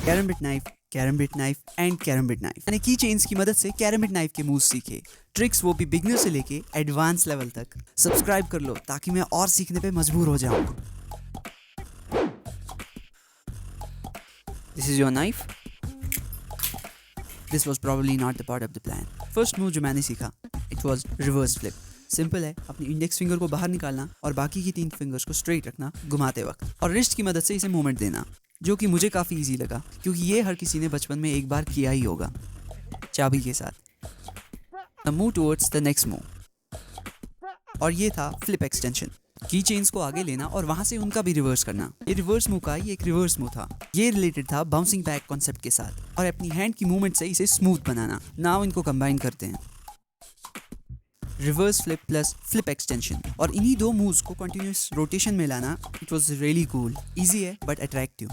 कैरम्बिट knife and कैरम्बिट knife. मैंने की chains की मदद से कैरम्बिट नाइफ के मूव्स सीखे, ट्रिक्स वो भी बिगिनर से लेके एडवांस लेवल तक। सब्सक्राइब कर लो ताकि मैं और सीखने पे मजबूर हो जाऊं। This is your knife. This was probably not the part of the plan. First move जो मैंने सीखा it was reverse flip. Simple है, अपनी इंडेक्स फिंगर को बाहर निकालना और बाकी की 3 फिंगर्स को स्ट्रेट रखना घुमाते वक्त, और रिस्ट की मदद से इसे मूवमेंट देना, जो कि मुझे काफ़ी इजी लगा क्योंकि ये हर किसी ने बचपन में एक बार किया ही होगा चाबी के साथ। Move towards the next move, और ये था फ्लिप एक्सटेंशन। की चेन्स को आगे लेना और वहां से उनका भी रिवर्स करना। ये रिवर्स मूव का ही एक रिवर्स मूव था। ये रिलेटेड था बाउंसिंग बैक कॉन्सेप्ट के साथ, और अपनी हैंड की मूवमेंट से इसे स्मूथ बनाना। नाउ इनको कंबाइन करते हैं, reverse flip plus flip extension, और इन्हीं 2 मूव्स को कंटिन्यूस रोटेशन में लाना। It was really cool. Easy है but attractive.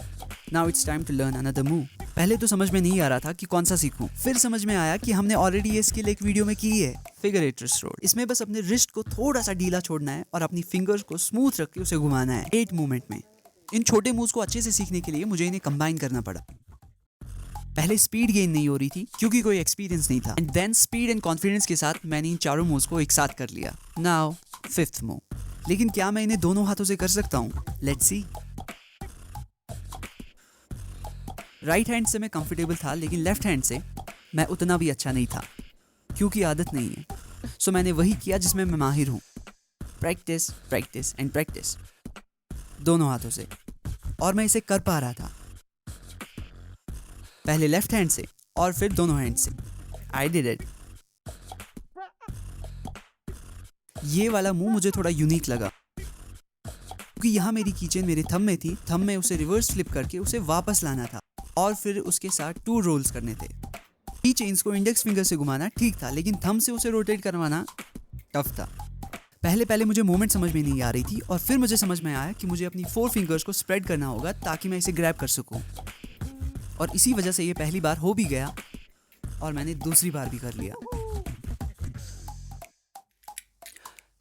Now it's time to learn another move. पहले तो समझ में नहीं आ रहा था कि कौन सा सीखूं, फिर समझ में आया कि हमने ऑलरेडी ये स्किल एक वीडियो में की है, फिगर 8 रिस्ट रोल। इसमें बस अपने रिस्ट को थोड़ा सा ढीला छोड़ना है और अपनी फिंगर्स को स्मूथ रख के उसे घुमाना है 8 मूवमेंट में। इन छोटे मूव्स को अच्छे से सीखने के लिए मुझे इन्हें कंबाइन करना पड़ा। पहले स्पीड गेन नहीं हो रही थी क्योंकि कोई एक्सपीरियंस नहीं था, and then speed and confidence के साथ मैंने इन चारों मूव्स को एक साथ कर लिया। Now 5th move. लेकिन क्या मैं इन्हें दोनों हाथों से कर सकता हूँ? Let's see. राइट हैंड से मैं कंफर्टेबल था, लेकिन लेफ्ट हैंड से मैं उतना भी अच्छा नहीं था क्योंकि आदत नहीं है। सो मैंने वही किया जिसमें मैं माहिर हूँ, प्रैक्टिस प्रैक्टिस एंड प्रैक्टिस, दोनों हाथों से, और मैं इसे कर पा रहा था। पहले लेफ्ट हैंड से और फिर दोनों हैंड से। I did it. ये वाला मूव मुझे थोड़ा यूनिक लगा क्योंकि यहाँ मेरी कीचेन मेरे थंब में थी। थंब में उसे रिवर्स फ्लिप करके उसे वापस लाना था और फिर उसके साथ 2 रोल्स करने थे। की चेन्स को इंडेक्स फिंगर से घुमाना ठीक था, लेकिन थंब से उसे रोटेट करवाना टफ था। पहले मुझे मूवमेंट समझ में नहीं आ रही थी, और फिर मुझे समझ में आया कि मुझे अपनी 4 फिंगर्स को स्प्रेड करना होगा ताकि मैं इसे ग्रैब कर सकूं, और इसी वजह से ये पहली बार हो भी गया और मैंने दूसरी बार भी कर लिया।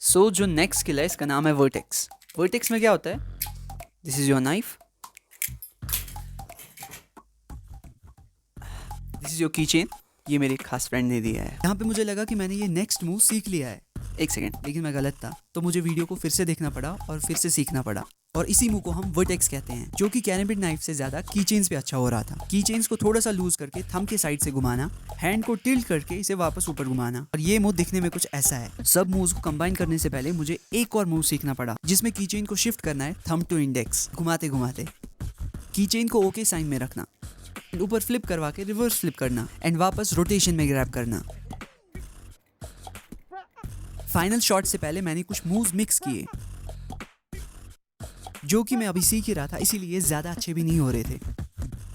सो जो नेक्स्ट स्किल है इसका नाम है वर्टेक्स। वर्टेक्स में क्या होता है? This is your knife, this is your keychain. ये मेरे एक खास फ्रेंड ने दिया है। यहाँ पे मुझे लगा कि मैंने ये नेक्स्ट मूव सीख लिया है। एक सेकेंड, लेकिन मैं गलत था, तो मुझे वीडियो को फिर से देखना पड़ा और फिर से सीखना पड़ा, और इसी मूव को हम वर्टेक्स कहते हैं, जो कि कैरम्बिट नाइफ से ज्यादा की चेन्स पे अच्छा हो रहा था। की चेन्स को थोड़ा सा लूज करके थंब के साइड से घुमाना, हैंड को टिल्ट करके इसे वापस ऊपर घुमाना, और ये मूव दिखने में कुछ ऐसा है। सब मूव्स को कंबाइन करने से पहले मुझे एक और मूव सीखना पड़ा जिसमें की चेन को शिफ्ट करना है थंब टू इंडेक्स, घुमाते घुमाते। की चेन को ओके साइन में रखना, ऊपर फ्लिप करवा के रिवर्स फ्लिप करना, एंड वापस रोटेशन में ग्रैब करना। फाइनल शॉट से पहले मैंने कुछ मूव्स मिक्स किए जो कि मैं अभी सीख ही रहा था, इसीलिए ज्यादा अच्छे भी नहीं हो रहे थे।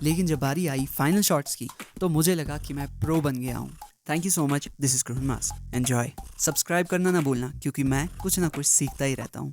लेकिन जब बारी आई फाइनल शॉट्स की तो मुझे लगा कि मैं प्रो बन गया हूँ। Thank you so much. This is क्रोनमास। एंजॉय। सब्सक्राइब करना ना भूलना क्योंकि मैं कुछ ना कुछ सीखता ही रहता हूँ।